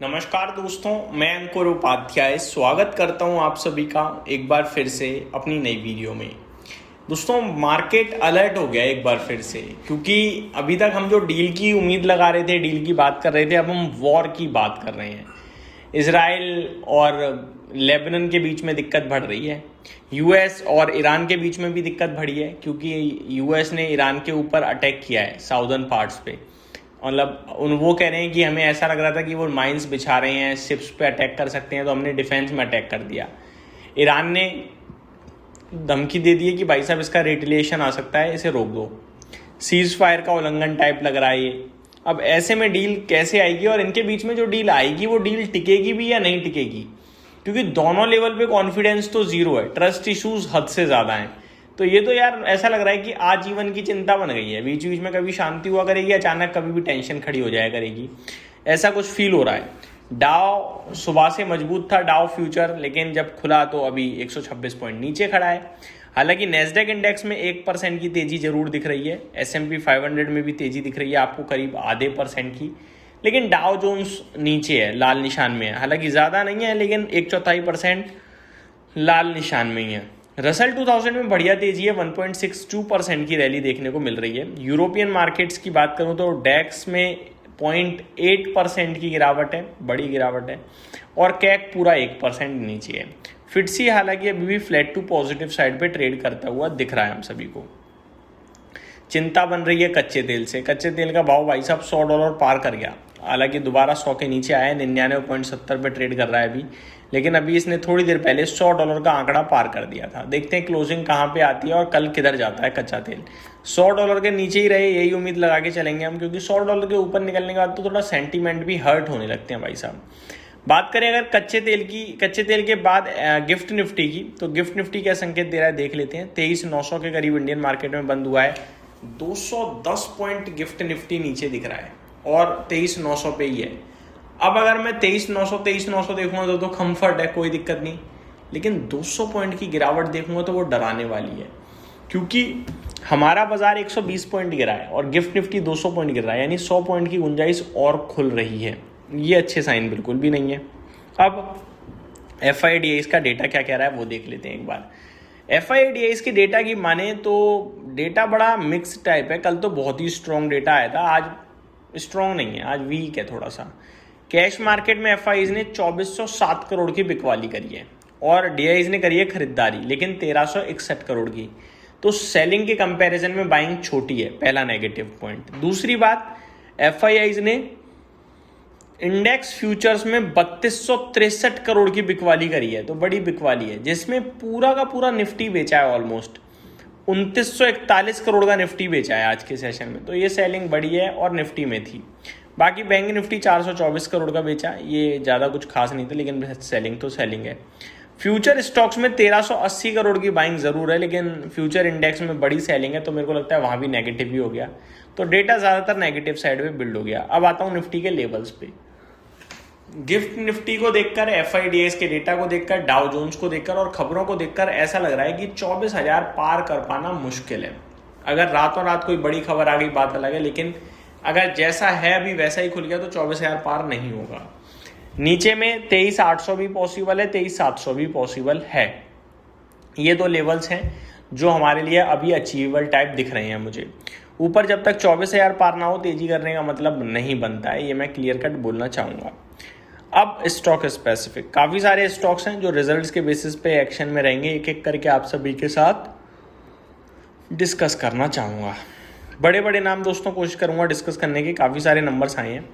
नमस्कार दोस्तों, मैं अंकुर उपाध्याय स्वागत करता हूं आप सभी का एक बार फिर से अपनी नई वीडियो में। दोस्तों, मार्केट अलर्ट हो गया एक बार फिर से, क्योंकि अभी तक हम जो डील की उम्मीद लगा रहे थे, डील की बात कर रहे थे, अब हम वॉर की बात कर रहे हैं। इसराइल और लेबनान के बीच में दिक्कत बढ़ रही है। यूएस और ईरान के बीच में भी दिक्कत बढ़ी है, क्योंकि यूएस ने ईरान के ऊपर अटैक किया है साउदर्न पार्ट्स पे। मतलब वो कह रहे हैं कि हमें ऐसा लग रहा था कि वो माइंस बिछा रहे हैं, शिप्स पे अटैक कर सकते हैं, तो हमने डिफेंस में अटैक कर दिया। ईरान ने धमकी दे दी है कि भाई साहब इसका रिटेलिएशन आ सकता है, इसे रोक दो। सीज फायर का उल्लंघन टाइप लग रहा है ये। अब ऐसे में डील कैसे आएगी, और इनके बीच में जो डील आएगी वो डील टिकेगी भी या नहीं टिकेगी, क्योंकि दोनों लेवल पे कॉन्फिडेंस तो जीरो है, ट्रस्ट इश्यूज हद से ज़्यादा हैं। तो ये तो यार ऐसा लग रहा है कि आजीवन की चिंता बन गई है। बीच बीच में कभी शांति हुआ करेगी, अचानक कभी भी टेंशन खड़ी हो जाया करेगी, ऐसा कुछ फील हो रहा है। डाउ सुबह से मजबूत था, डाउ फ्यूचर, लेकिन जब खुला तो अभी 126 पॉइंट नीचे खड़ा है। हालांकि नेस्डेक इंडेक्स में 1% की तेजी जरूर दिख रही है, S&P 500 में भी तेजी दिख रही है आपको करीब आधे % की, लेकिन डाउ जोन्स नीचे है, लाल निशान में है। हालांकि ज़्यादा नहीं है, लेकिन 1/4% लाल निशान में ही है। रसल 2000 में बढ़िया तेजी है, 1.62% की रैली देखने को मिल रही है। यूरोपियन मार्केट्स की बात करूं तो डेक्स में 0.8% की गिरावट है, बड़ी गिरावट है, और कैक पूरा 1% नीचे है। फिटसी हालांकि अभी भी फ्लैट टू पॉजिटिव साइड पे ट्रेड करता हुआ दिख रहा है हम सभी को। चिंता बन रही है कच्चे तेल से। कच्चे तेल का भाव भाई साहब $100 पार कर गया। हालांकि दोबारा 100 के नीचे आया, 99.70 पे ट्रेड कर रहा है अभी, लेकिन अभी इसने थोड़ी देर पहले $100 का आंकड़ा पार कर दिया था। देखते हैं क्लोजिंग कहाँ पे आती है और कल किधर जाता है कच्चा तेल। $100 के नीचे ही रहे, यही उम्मीद लगा के चलेंगे हम, क्योंकि $100 के ऊपर निकलने के बाद तो थोड़ा सेंटीमेंट भी हर्ट होने लगते हैं भाई साहब। बात करें अगर कच्चे तेल के बाद गिफ्ट निफ्टी की, तो गिफ्ट निफ्टी क्या संकेत दे रहा है देख लेते हैं। 23,900 के करीब इंडियन मार्केट में बंद हुआ है। 210 पॉइंट गिफ्ट निफ्टी नीचे दिख रहा है और 23,900 पे ही है। अब अगर मैं 23,900 देखूंगा तो कंफर्ट है, कोई दिक्कत नहीं, लेकिन 200 पॉइंट की गिरावट देखूंगा तो वो डराने वाली है, क्योंकि हमारा बाजार 120 पॉइंट गिरा है और गिफ्ट निफ्टी 200 पॉइंट गिर रहा है, यानी 100 पॉइंट की गुंजाइश और खुल रही है। ये अच्छे साइन बिल्कुल भी नहीं है। अब FIDIs का डेटा क्या कह रहा है वो देख लेते हैं एक बार। FIDIs की डेटा की माने तो डेटा बड़ा मिक्स टाइप है। कल तो बहुत ही स्ट्रॉन्ग डेटा आया था, आज स्ट्रॉन्ग नहीं है, आज वीक है थोड़ा सा। कैश मार्केट में FIs ने 2407 करोड़ की बिकवाली करी है और DIs ने करी है खरीदारी, लेकिन 1361 करोड़ की। तो सेलिंग के कंपैरिजन में बाइंग छोटी है, पहला नेगेटिव पॉइंट। दूसरी बात, FIs ने इंडेक्स फ्यूचर्स में 3263 करोड़ की बिकवाली करी है, तो बड़ी बिकवाली है, जिसमें पूरा का पूरा निफ्टी बेचा है। ऑलमोस्ट 2941 करोड़ का निफ्टी बेचा है आज के सेशन में, तो ये सेलिंग बड़ी है और निफ्टी में थी। बाकी बैंक निफ्टी 424 करोड़ का बेचा, ये ज़्यादा कुछ खास नहीं था, लेकिन सेलिंग तो सेलिंग है। फ्यूचर स्टॉक्स में 1380 करोड़ की बाइंग जरूर है, लेकिन फ्यूचर इंडेक्स में बड़ी सेलिंग है, तो मेरे को लगता है वहाँ भी नेगेटिव ही हो गया। तो डेटा ज़्यादातर नेगेटिव साइड में बिल्ड हो गया। अब आता हूँ निफ्टी के लेवल्स पे। गिफ्ट निफ्टी को देखकर, FIDIs के डेटा को देखकर, डाउ जोन्स को देखकर और खबरों को देखकर ऐसा लग रहा है कि 24,000 पार कर पाना मुश्किल है। अगर रातों रात कोई बड़ी खबर आ गई बात अलग है, लेकिन अगर जैसा है अभी वैसा ही खुल गया तो 24,000 पार नहीं होगा। नीचे में 23,800 भी पॉसिबल है, 23,700 भी पॉसिबल है। ये दो लेवल्स हैं जो हमारे लिए अभी अचीवेबल टाइप दिख रहे हैं मुझे। ऊपर जब तक 24,000 पार ना हो, तेजी करने का मतलब नहीं बनता है, ये मैं क्लियर कट बोलना चाहूँगा। अब स्टॉक स्पेसिफिक, काफ़ी सारे स्टॉक्स हैं जो रिजल्ट्स के बेसिस पे एक्शन में रहेंगे, एक एक करके आप सभी के साथ डिस्कस करना चाहूँगा। बड़े बड़े नाम दोस्तों कोशिश करूँगा डिस्कस करने की, काफ़ी सारे नंबर्स आए हैं।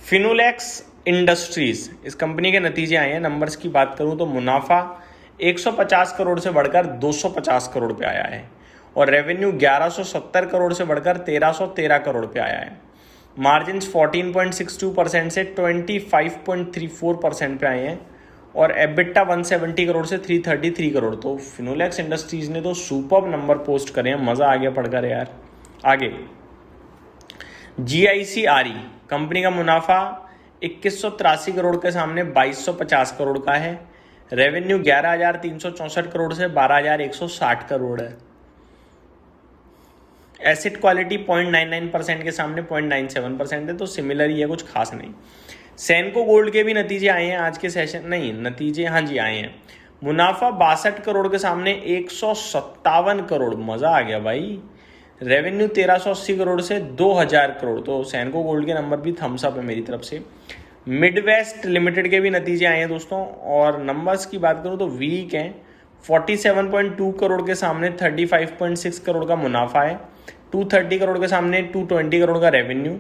फिनोलेक्स इंडस्ट्रीज, इस कंपनी के नतीजे आए हैं। नंबर्स की बात करूँ तो मुनाफा 150 करोड़ से बढ़कर 250 करोड़ पे आया है और रेवेन्यू 1170 करोड़ से बढ़कर 1313 करोड़ पे आया है। मार्जिन्स 14.62% से 25.34% पे आए हैं और एबिटा 170 करोड़ से 333 करोड़। तो फिनोलेक्स इंडस्ट्रीज ने तो सुपर्ब नंबर पोस्ट करे हैं, मज़ा आ गया पढ़कर यार। आगे GICRE कंपनी का मुनाफा 2183 करोड़ के सामने 2250 करोड़ का है। रेवेन्यू 11,364 करोड़ से 12,160 करोड़ है। एसेट क्वालिटी 0.99% के सामने 0.97% है, तो सिमिलर ही है, कुछ खास नहीं। सैनको गोल्ड के भी नतीजे आए हैं आज के सेशन, नहीं नतीजे हाँ जी आए हैं। मुनाफा 62 करोड़ के सामने 157 करोड़, मजा आ गया भाई। रेवेन्यू 1380 करोड़ से 2000 करोड़, तो सैनको गोल्ड के नंबर भी थम्स अप है मेरी तरफ से। मिडवेस्ट लिमिटेड के भी नतीजे आए हैं दोस्तों, और नंबर्स की बात करूं तो वीक हैं। 47.2 करोड़ के सामने 35.6 करोड़ का मुनाफा है, 230 करोड़ के सामने 220 करोड़ का रेवेन्यू,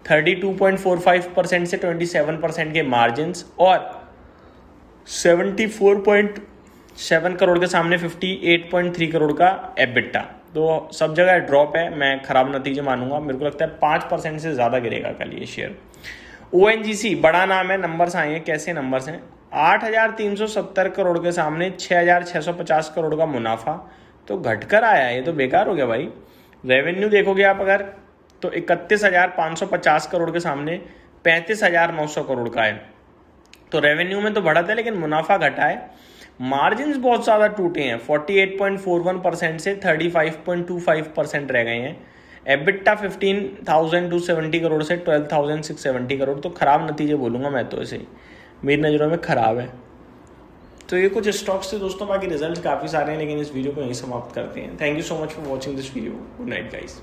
32.45% से 27% के मार्जिन्स, और 74.7 करोड़ के सामने 58.3 करोड़ का एबिटा। तो सब जगह ड्रॉप है, मैं खराब नतीजे मानूंगा। मेरे को लगता है 5% से ज़्यादा गिरेगा कल ये शेयर। ONGC बड़ा नाम है, नंबर्स आए हैं, कैसे नंबर्स हैं। 8,370 करोड़ के सामने 6,650 करोड़ का मुनाफा, तो घटकर आया है, ये तो बेकार हो गया भाई। रेवेन्यू देखोगे आप अगर तो 31,550 करोड़ के सामने 35,900 करोड़ का है। तो रेवेन्यू में तो बढ़त है लेकिन मुनाफा घटा है। मार्जिन्स बहुत ज़्यादा टूटे हैं, 48.41% से 35.25% रह गए हैं। एबिटा 15,270 करोड़ से 12,670 करोड़, तो खराब नतीजे बोलूँगा मैं तो, ऐसे मेरी नज़रों में खराब है। तो ये कुछ स्टॉक्स थे दोस्तों, बाकी रिजल्ट काफ़ी सारे हैं, लेकिन इस वीडियो को यहीं समाप्त करते हैं। Thank you so much for watching this video. Good night guys.